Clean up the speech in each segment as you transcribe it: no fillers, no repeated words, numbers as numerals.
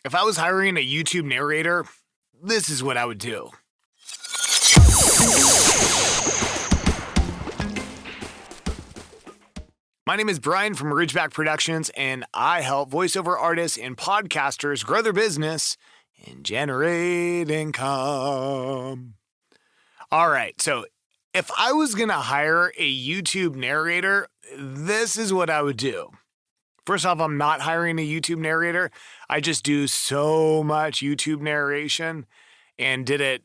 If I was hiring a YouTube narrator, this is what I would do. My name is Brian from Ridgeback Productions, and I help voiceover artists and podcasters grow their business and generate income. All right, so if I was going to hire a YouTube narrator, this is what I would do. First off, I'm not hiring a YouTube narrator. I just do so much YouTube narration and did it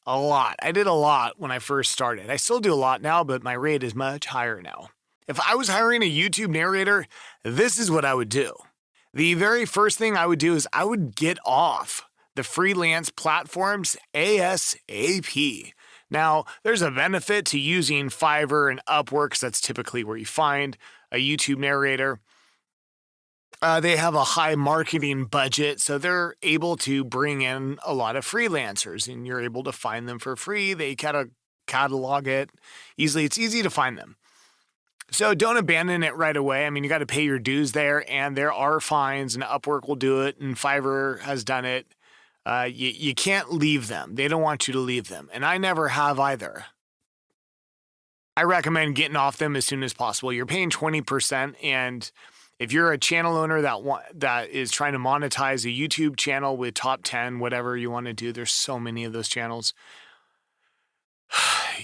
a lot. I did a lot when I first started. I still do a lot now, but my rate is much higher now. If I was hiring a YouTube narrator, this is what I would do. The very first thing I would do is I would get off the freelance platforms ASAP. Now, there's a benefit to using Fiverr and Upwork, because that's typically where you find a YouTube narrator. They have a high marketing budget, so they're able to bring in a lot of freelancers, and you're able to find them for free. They catalog it easily. It's easy to find them. So don't abandon it right away. I mean, you got to pay your dues there, and there are fines, and Upwork will do it, and Fiverr has done it. You can't leave them. They don't want you to leave them, and I never have either. I recommend getting off them as soon as possible. You're paying 20%, and if you're a channel owner that is trying to monetize a YouTube channel with top 10, whatever you want to do, there's so many of those channels.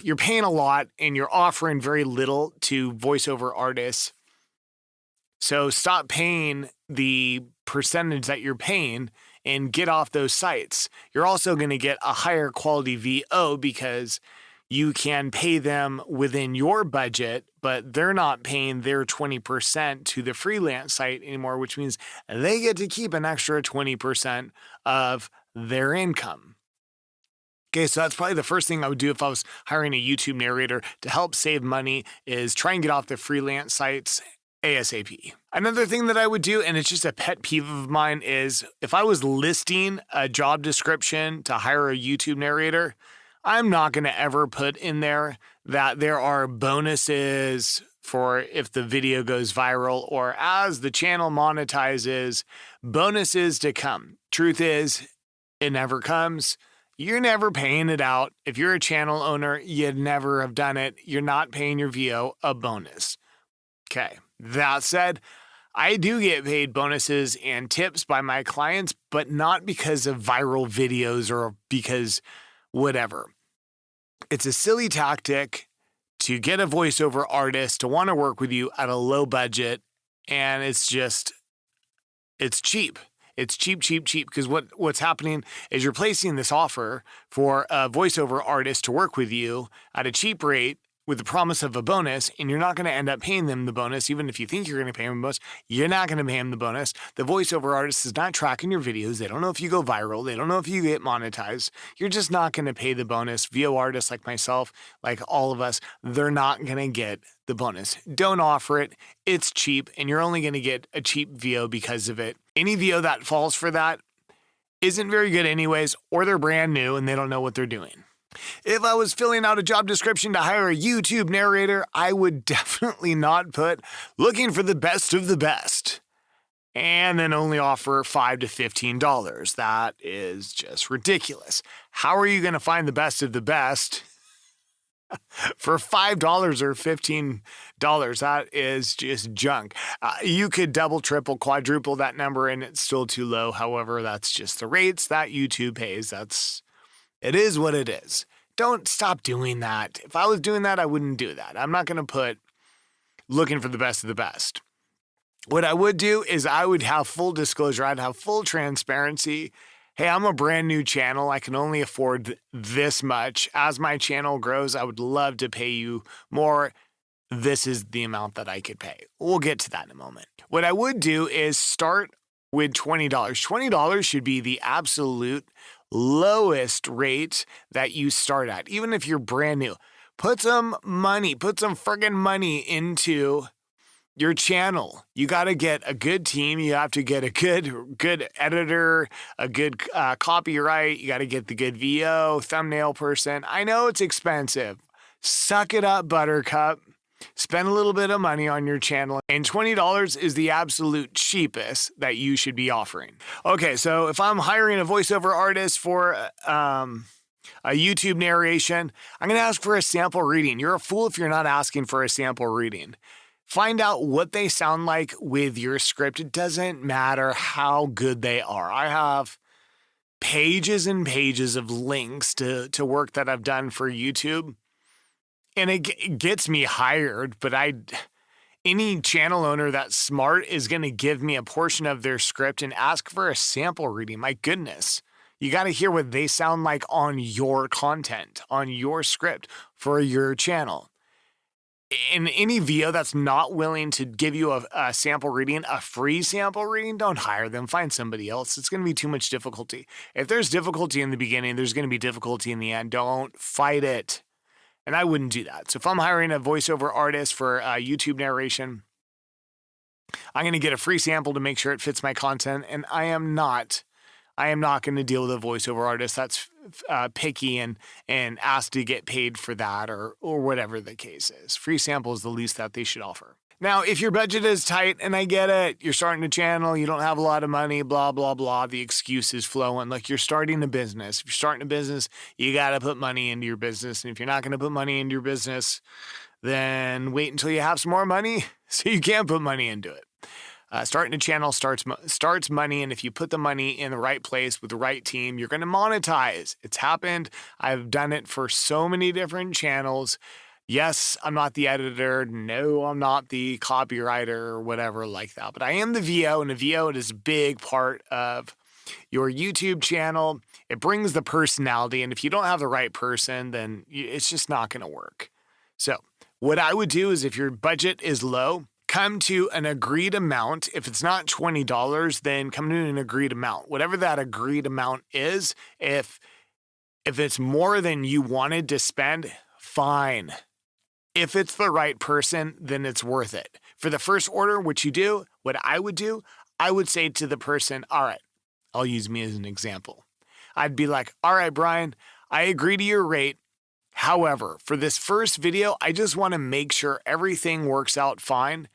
You're paying a lot and you're offering very little to voiceover artists. So stop paying the percentage that you're paying and get off those sites. You're also going to get a higher quality VO because you can pay them within your budget, but they're not paying their 20% to the freelance site anymore, which means they get to keep an extra 20% of their income. Okay, so that's probably the first thing I would do if I was hiring a YouTube narrator to help save money is try and get off the freelance sites ASAP. Another thing that I would do, and it's just a pet peeve of mine, is if I was listing a job description to hire a YouTube narrator, I'm not going to ever put in there that there are bonuses for if the video goes viral or as the channel monetizes, bonuses to come. Truth is, it never comes. You're never paying it out. If you're a channel owner, you'd never have done it. You're not paying your VO a bonus. Okay, that said, I do get paid bonuses and tips by my clients, but not because of viral videos or because whatever. It's a silly tactic to get a voiceover artist to want to work with you at a low budget, and it's cheap. It's cheap, because what's happening is you're placing this offer for a voiceover artist to work with you at a cheap rate with the promise of a bonus, and you're not going to end up paying them the bonus. Even if you think you're going to pay them the bonus, you're not going to pay them the bonus. The voiceover artist is not tracking your videos. They don't know if you go viral. They don't know if you get monetized. You're just not going to pay the bonus. VO artists like myself, like all of us, they're not going to get the bonus. Don't offer it. It's cheap, and you're only going to get a cheap VO because of it. Any VO that falls for that isn't very good anyways, or they're brand new and they don't know what they're doing. If I was filling out a job description to hire a YouTube narrator, I would definitely not put looking for the best of the best and then only offer $5 to $15. That is just ridiculous. How are you going to find the best of the best for $5 or $15? That is just junk. You could double, triple, quadruple that number and it's still too low. However, that's just the rates that YouTube pays. It is what it is. Don't stop doing that. If I was doing that, I wouldn't do that. I'm not going to put looking for the best of the best. What I would do is I would have full disclosure. I'd have full transparency. Hey, I'm a brand new channel. I can only afford this much. As my channel grows, I would love to pay you more. This is the amount that I could pay. We'll get to that in a moment. What I would do is start with $20. $20 should be the absolute lowest rate that you start at, even if you're brand new. Put some friggin' money into your channel. You got to get a good team. You have to get a good editor, a good copyright. You got to get the good VO, thumbnail person. I know it's expensive. Suck it up, Buttercup. Spend a little bit of money on your channel, and $20 is the absolute cheapest that you should be offering. Okay, so if I'm hiring a voiceover artist for a YouTube narration, I'm going to ask for a sample reading. You're a fool if you're not asking for a sample reading. Find out what they sound like with your script. It doesn't matter how good they are. I have pages and pages of links to work that I've done for YouTube. And it gets me hired, but any channel owner that's smart is going to give me a portion of their script and ask for a sample reading. My goodness, you got to hear what they sound like on your content, on your script for your channel. And any VO that's not willing to give you a sample reading, a free sample reading, don't hire them. Find somebody else. It's going to be too much difficulty. If there's difficulty in the beginning, there's going to be difficulty in the end. Don't fight it. And I wouldn't do that. So if I'm hiring a voiceover artist for YouTube narration, I'm going to get a free sample to make sure it fits my content. And I am not going to deal with a voiceover artist that's picky and asked to get paid for that or whatever the case is. Free sample is the least that they should offer. Now, if your budget is tight, and I get it, you're starting a channel, you don't have a lot of money, blah, blah, blah, the excuses flowing. Like, you're starting a business. If you're starting a business, you got to put money into your business. And if you're not going to put money into your business, then wait until you have some more money so you can put money into it. Starting a channel starts money, and if you put the money in the right place with the right team, you're going to monetize. It's happened. I've done it for so many different channels. Yes, I'm not the editor. No, I'm not the copywriter or whatever like that. But I am the VO, and the VO is a big part of your YouTube channel. It brings the personality, and if you don't have the right person, then it's just not going to work. So what I would do is, if your budget is low, come to an agreed amount. If it's not $20, then come to an agreed amount. Whatever that agreed amount is, if it's more than you wanted to spend, fine. If it's the right person, then it's worth it. For the first order, what I would say to the person, all right, I'll use me as an example. I'd be like, all right, Brian, I agree to your rate. However, for this first video, I just want to make sure everything works out fine.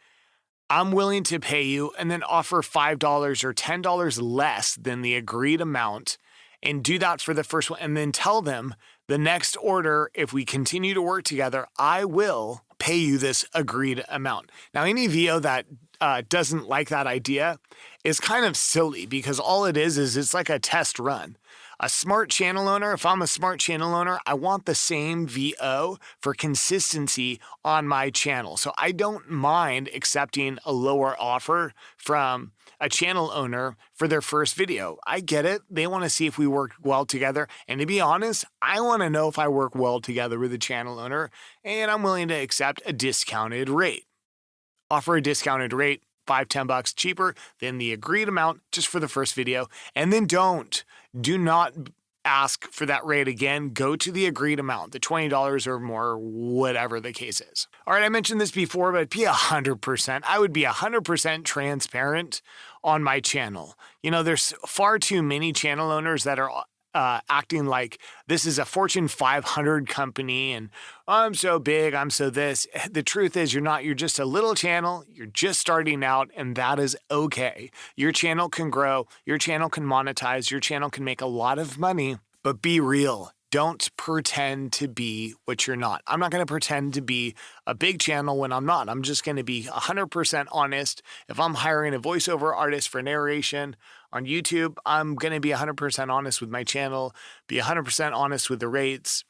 I'm willing to pay you and then offer $5 or $10 less than the agreed amount and do that for the first one. And then tell them the next order, if we continue to work together, I will pay you this agreed amount. Now, any VO that doesn't like that idea is kind of silly, because all it is it's like a test run. A smart channel owner, if I'm a smart channel owner, I want the same VO for consistency on my channel. So I don't mind accepting a lower offer from a channel owner for their first video. I get it. They want to see if we work well together. And to be honest, I want to know if I work well together with a channel owner, and I'm willing to accept a discounted rate. Offer a discounted rate, $5-10 cheaper than the agreed amount just for the first video. And then do not ask for that rate again. Go to the agreed amount, the $20 or more, whatever the case is. All right, I mentioned this before, but be 100%. I would be 100% transparent on my channel. You know, there's far too many channel owners that are acting like this is a Fortune 500 company and I'm so big, I'm so this. The truth is you're not. You're just a little channel. You're just starting out, and that is okay. Your channel can grow. Your channel can monetize. Your channel can make a lot of money, but be real. Don't pretend to be what you're not. I'm not going to pretend to be a big channel when I'm not. I'm just going to be 100% honest. If I'm hiring a voiceover artist for narration on YouTube, I'm going to be 100% honest with my channel, be 100% honest with the rates.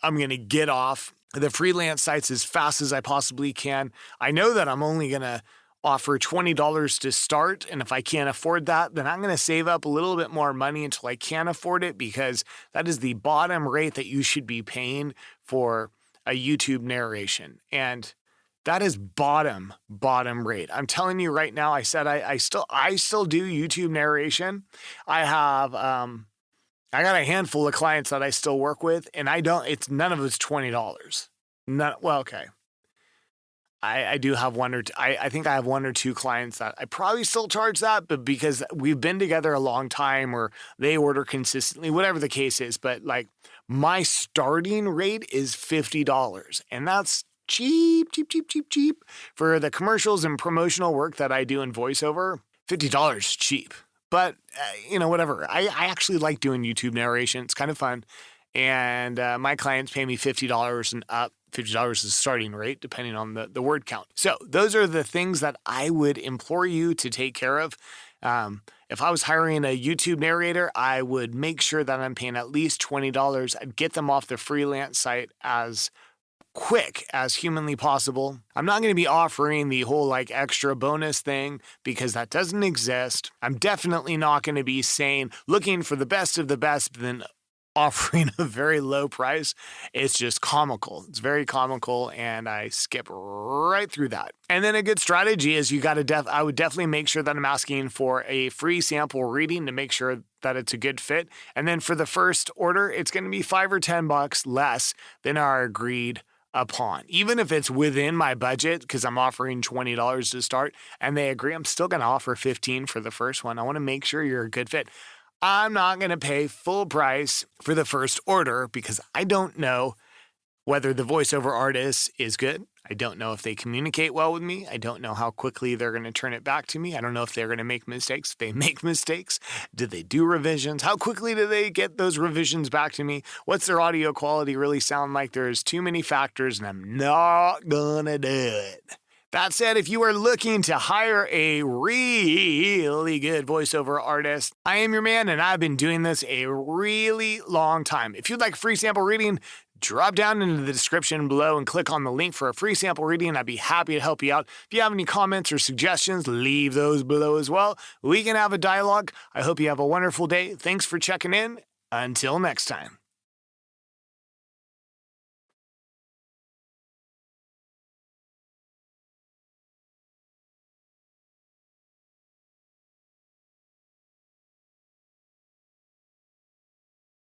I'm going to get off the freelance sites as fast as I possibly can. I know that I'm only going to offer $20 to start, and if I can't afford that, then I'm going to save up a little bit more money until I can afford it, because that is the bottom rate that you should be paying for a YouTube narration. And that is bottom rate. I'm telling you right now, I said I still do YouTube narration. I have I got a handful of clients that I still work with, and none of it's $20. Okay. I do have one or two. I think I have one or two clients that I probably still charge that, but because we've been together a long time or they order consistently, whatever the case is. But like, my starting rate is $50, and that's cheap. For the commercials and promotional work that I do in voiceover, $50 cheap. But, whatever. I actually like doing YouTube narration. It's kind of fun. And my clients pay me $50 and up. $50 is the starting rate, depending on the word count. So those are the things that I would implore you to take care of. If I was hiring a YouTube narrator, I would make sure that I'm paying at least $20. I'd get them off the freelance site as quick as humanly possible. I'm not going to be offering the whole extra bonus thing because that doesn't exist. I'm definitely not going to be saying looking for the best of the best, but then offering a very low price. It's just comical. It's very comical, and I skip right through that. And then a good strategy is I would definitely make sure that I'm asking for a free sample reading to make sure that it's a good fit. And then for the first order, it's going to be $5 or $10 less than our agreed upon. Even if it's within my budget, because I'm offering $20 to start and they agree, I'm still going to offer $15 for the first one. I want to make sure you're a good fit. I'm not going to pay full price for the first order because I don't know whether the voiceover artist is good. I don't know if they communicate well with me. I don't know how quickly they're going to turn it back to me. I don't know if they're going to make mistakes. If they make mistakes, do they do revisions? How quickly do they get those revisions back to me? What's their audio quality really sound like? There's too many factors, and I'm not going to do it. That said, if you are looking to hire a really good voiceover artist, I am your man, and I've been doing this a really long time. If you'd like free sample reading, drop down into the description below and click on the link for a free sample reading. I'd be happy to help you out. If you have any comments or suggestions, leave those below as well. We can have a dialogue. I hope you have a wonderful day. Thanks for checking in. Until next time.